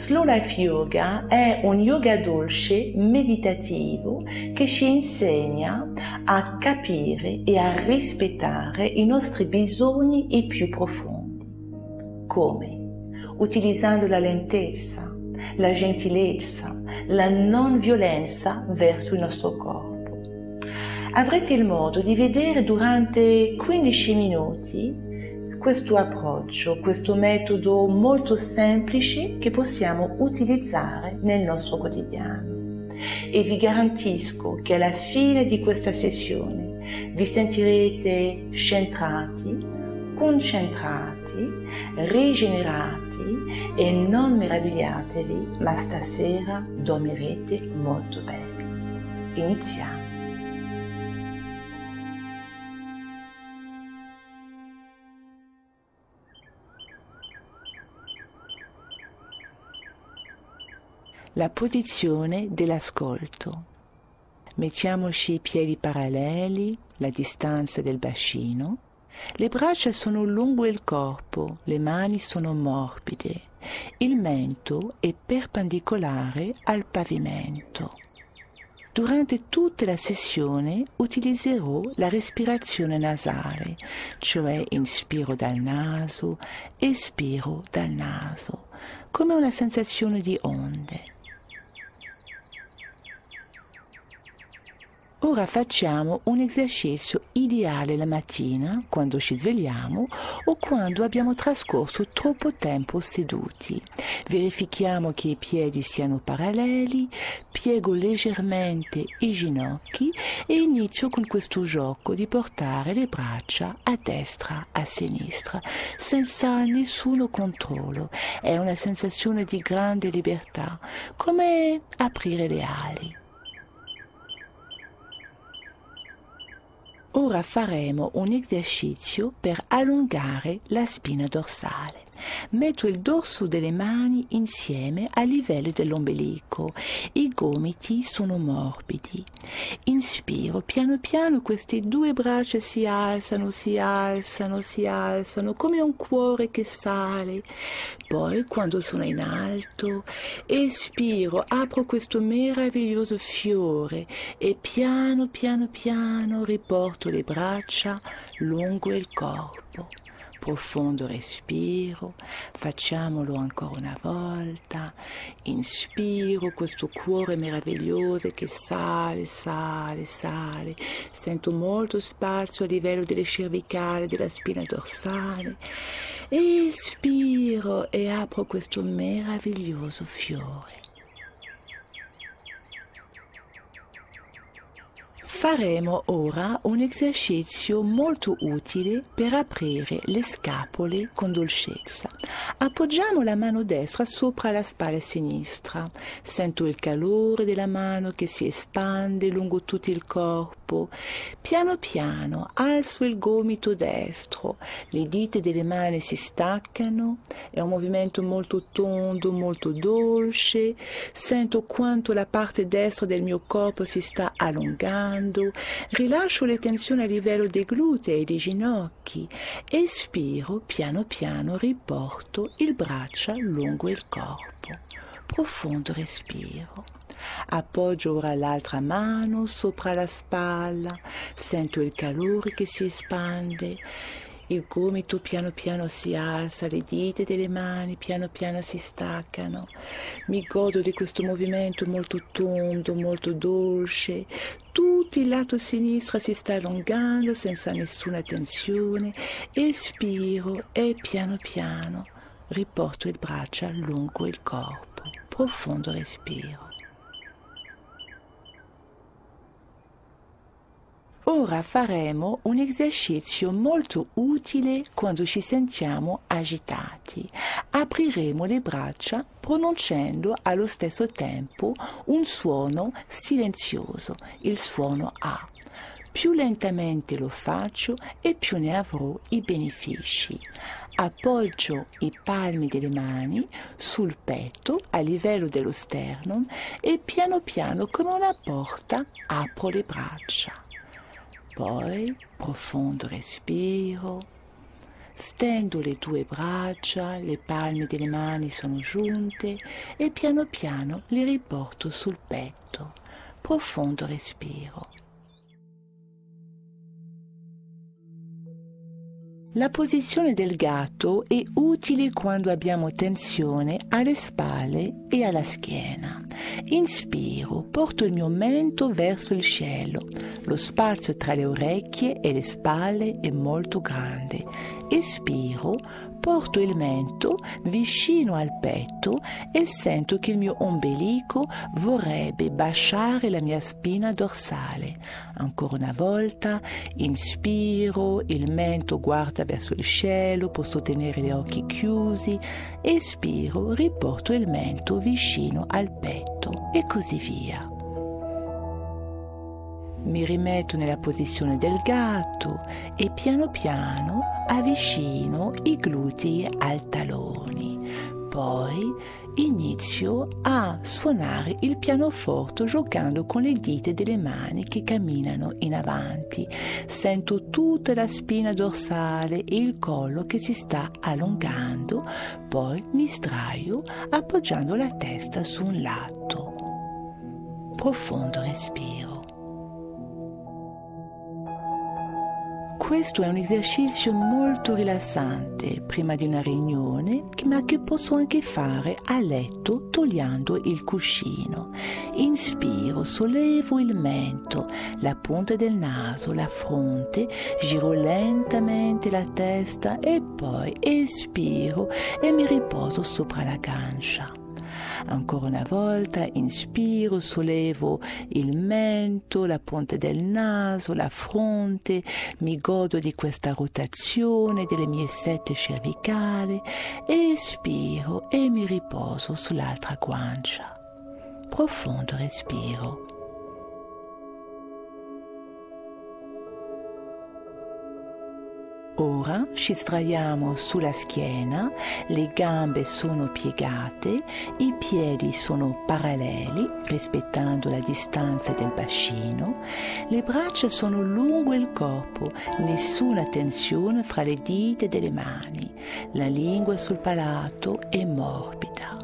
Slow Life Yoga è un yoga dolce meditativo che ci insegna a capire e a rispettare i nostri bisogni più profondi. Come? Utilizzando la lentezza, la gentilezza, la non violenza verso il nostro corpo. Avrete il modo di vedere durante 15 minuti questo approccio, questo metodo molto semplice che possiamo utilizzare nel nostro quotidiano. E vi garantisco che alla fine di questa sessione vi sentirete centrati, concentrati, rigenerati e non meravigliatevi, ma stasera dormirete molto bene. Iniziamo. La posizione dell'ascolto. Mettiamoci i piedi paralleli, la distanza del bacino. Le braccia sono lungo il corpo, le mani sono morbide. Il mento è perpendicolare al pavimento. Durante tutta la sessione utilizzerò la respirazione nasale, cioè inspiro dal naso, espiro dal naso, come una sensazione di onde. Ora facciamo un esercizio ideale la mattina, quando ci svegliamo o quando abbiamo trascorso troppo tempo seduti. Verifichiamo che i piedi siano paralleli, piego leggermente i ginocchi e inizio con questo gioco di portare le braccia a destra, a sinistra, senza nessuno controllo. È una sensazione di grande libertà, come aprire le ali. Ora faremo un esercizio per allungare la spina dorsale. Metto il dorso delle mani insieme a livello dell'ombelico. I gomiti sono morbidi. Inspiro, piano piano queste due braccia si alzano, si alzano, si alzano, come un cuore che sale. Poi, quando sono in alto, espiro, apro questo meraviglioso fiore e piano piano piano riporto le braccia lungo il corpo. Profondo respiro, facciamolo ancora una volta, inspiro questo cuore meraviglioso che sale, sale, sale, sento molto spazio a livello delle cervicali, della spina dorsale, espiro e apro questo meraviglioso fiore. Faremo ora un esercizio molto utile per aprire le scapole con dolcezza. Appoggiamo la mano destra sopra la spalla sinistra. Sento il calore della mano che si espande lungo tutto il corpo. Piano piano alzo il gomito destro. Le dita delle mani si staccano. È un movimento molto tondo, molto dolce. Sento quanto la parte destra del mio corpo si sta allungando. Rilascio le tensioni a livello dei glutei e dei ginocchi. Espiro, piano piano riporto il braccio lungo il corpo. Profondo respiro. Appoggio ora l'altra mano sopra la spalla. Sento il calore che si espande. Il gomito piano piano si alza, le dita delle mani piano piano si staccano. Mi godo di questo movimento molto tondo, molto dolce. Tutto il lato sinistro si sta allungando senza nessuna tensione. Espiro e piano piano riporto il braccio lungo il corpo. Profondo respiro. Ora faremo un esercizio molto utile quando ci sentiamo agitati. Apriremo le braccia pronunciando allo stesso tempo un suono silenzioso, il suono A. Più lentamente lo faccio e più ne avrò i benefici. Appoggio i palmi delle mani sul petto a livello dello sternum e piano piano come una porta apro le braccia. Poi profondo respiro, Stendo le due braccia, le palme delle mani sono giunte e piano piano le riporto sul petto. Profondo respiro. La posizione del gatto è utile quando abbiamo tensione alle spalle e alla schiena. Inspiro, porto il mio mento verso il cielo. Lo spazio tra le orecchie e le spalle è molto grande. Espiro, porto il mento vicino al petto e sento che il mio ombelico vorrebbe baciare la mia spina dorsale. Ancora una volta, inspiro, il mento guarda verso il cielo, posso tenere gli occhi chiusi, espiro, riporto il mento vicino al petto e così via. Mi rimetto nella posizione del gatto e piano piano avvicino i glutei ai taloni. Poi inizio a suonare il pianoforte giocando con le dita delle mani che camminano in avanti. Sento tutta la spina dorsale e il collo che si sta allungando. Poi mi sdraio appoggiando la testa su un lato. Profondo respiro. Questo è un esercizio molto rilassante prima di una riunione, ma che posso anche fare a letto togliendo il cuscino. Inspiro, sollevo il mento, la punta del naso, la fronte, giro lentamente la testa e poi espiro e mi riposo sopra la guancia. Ancora una volta inspiro, sollevo il mento, la punta del naso, la fronte, mi godo di questa rotazione delle mie sette cervicali, espiro e mi riposo sull'altra guancia. Profondo respiro. Ora ci sdraiamo sulla schiena, le gambe sono piegate, i piedi sono paralleli rispettando la distanza del bacino, le braccia sono lungo il corpo, nessuna tensione fra le dita delle mani, la lingua sul palato è morbida.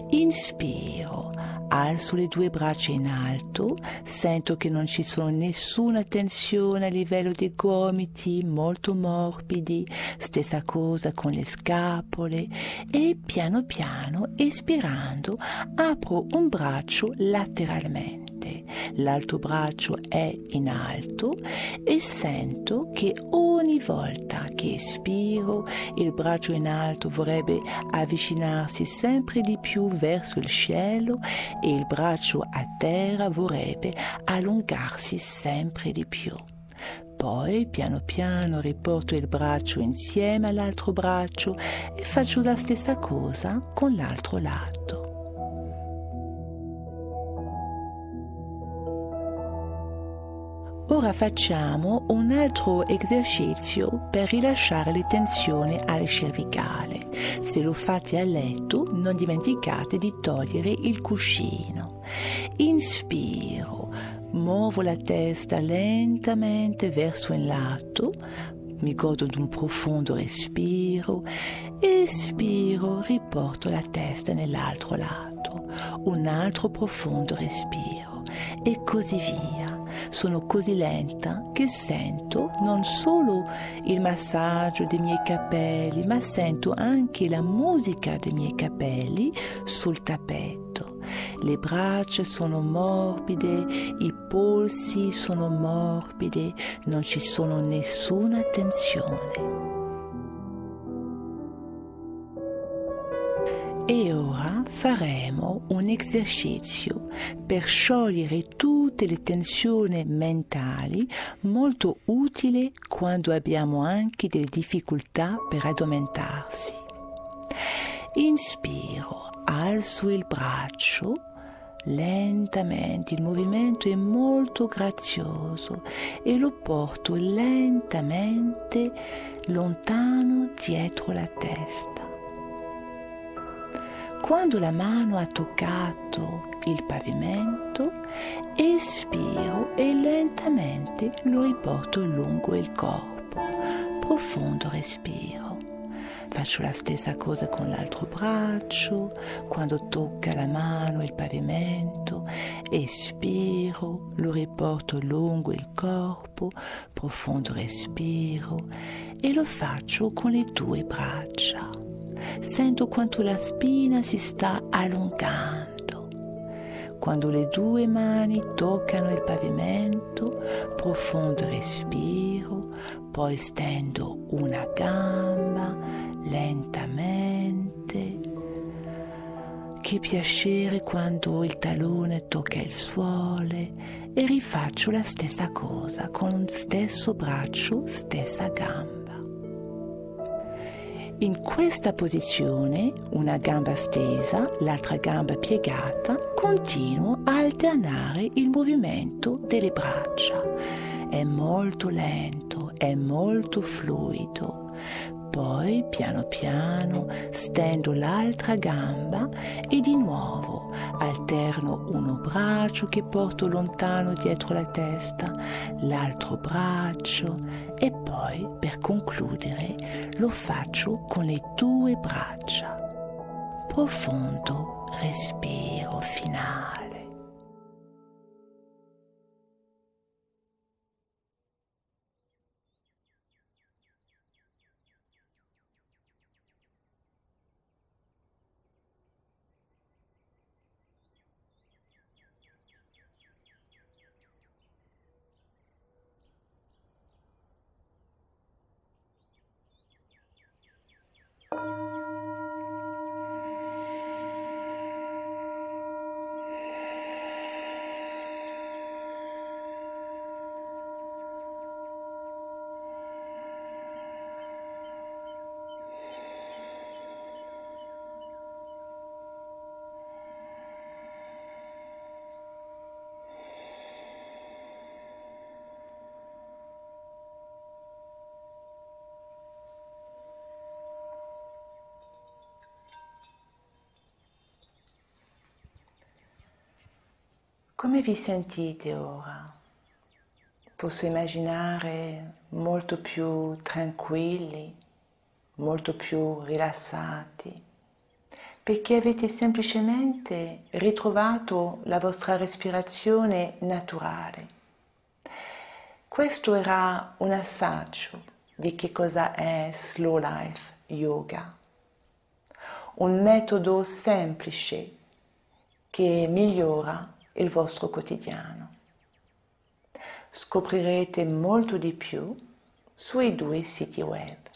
Inspiro. Alzo le due braccia in alto, sento che non ci sono nessuna tensione a livello dei gomiti, molto morbidi, stessa cosa con le scapole e piano piano, espirando, apro un braccio lateralmente. L'altro braccio è in alto e sento che ogni volta che espiro il braccio in alto vorrebbe avvicinarsi sempre di più verso il cielo e il braccio a terra vorrebbe allungarsi sempre di più. Poi piano piano riporto il braccio insieme all'altro braccio e faccio la stessa cosa con l'altro lato. Ora facciamo un altro esercizio per rilasciare le tensioni alle cervicali. Se lo fate a letto, non dimenticate di togliere il cuscino. Inspiro, muovo la testa lentamente verso il lato, mi godo di un profondo respiro, espiro, riporto la testa nell'altro lato, un altro profondo respiro e così via. Sono così lenta che sento non solo il massaggio dei miei capelli, ma sento anche la musica dei miei capelli sul tappeto. Le braccia sono morbide, i polsi sono morbidi, non ci sono nessuna tensione. E ora faremo un esercizio per sciogliere tutte le tensioni mentali, molto utile quando abbiamo anche delle difficoltà per addormentarsi. Inspiro, alzo il braccio lentamente, il movimento è molto grazioso e lo porto lentamente lontano dietro la testa. Quando la mano ha toccato il pavimento, espiro e lentamente lo riporto lungo il corpo. Profondo respiro. Faccio la stessa cosa con l'altro braccio, quando tocca la mano il pavimento, espiro, lo riporto lungo il corpo, profondo respiro e lo faccio con le due braccia. Sento quanto la spina si sta allungando. Quando le due mani toccano il pavimento, profondo respiro, poi stendo una gamba lentamente. Che piacere quando il tallone tocca il suolo e rifaccio la stessa cosa con lo stesso braccio, stessa gamba. In questa posizione, una gamba stesa, l'altra gamba piegata, continuo a alternare il movimento delle braccia. È molto lento, è molto fluido. Poi, piano piano, stendo l'altra gamba e di nuovo alterno uno braccio che porto lontano dietro la testa, l'altro braccio e poi, per concludere, lo faccio con le due braccia. Profondo respiro finale. Come vi sentite ora? Posso immaginare molto più tranquilli, molto più rilassati, perché avete semplicemente ritrovato la vostra respirazione naturale. Questo era un assaggio di che cosa è Slow Life Yoga, un metodo semplice che migliora il vostro quotidiano. Scoprirete molto di più sui due siti web.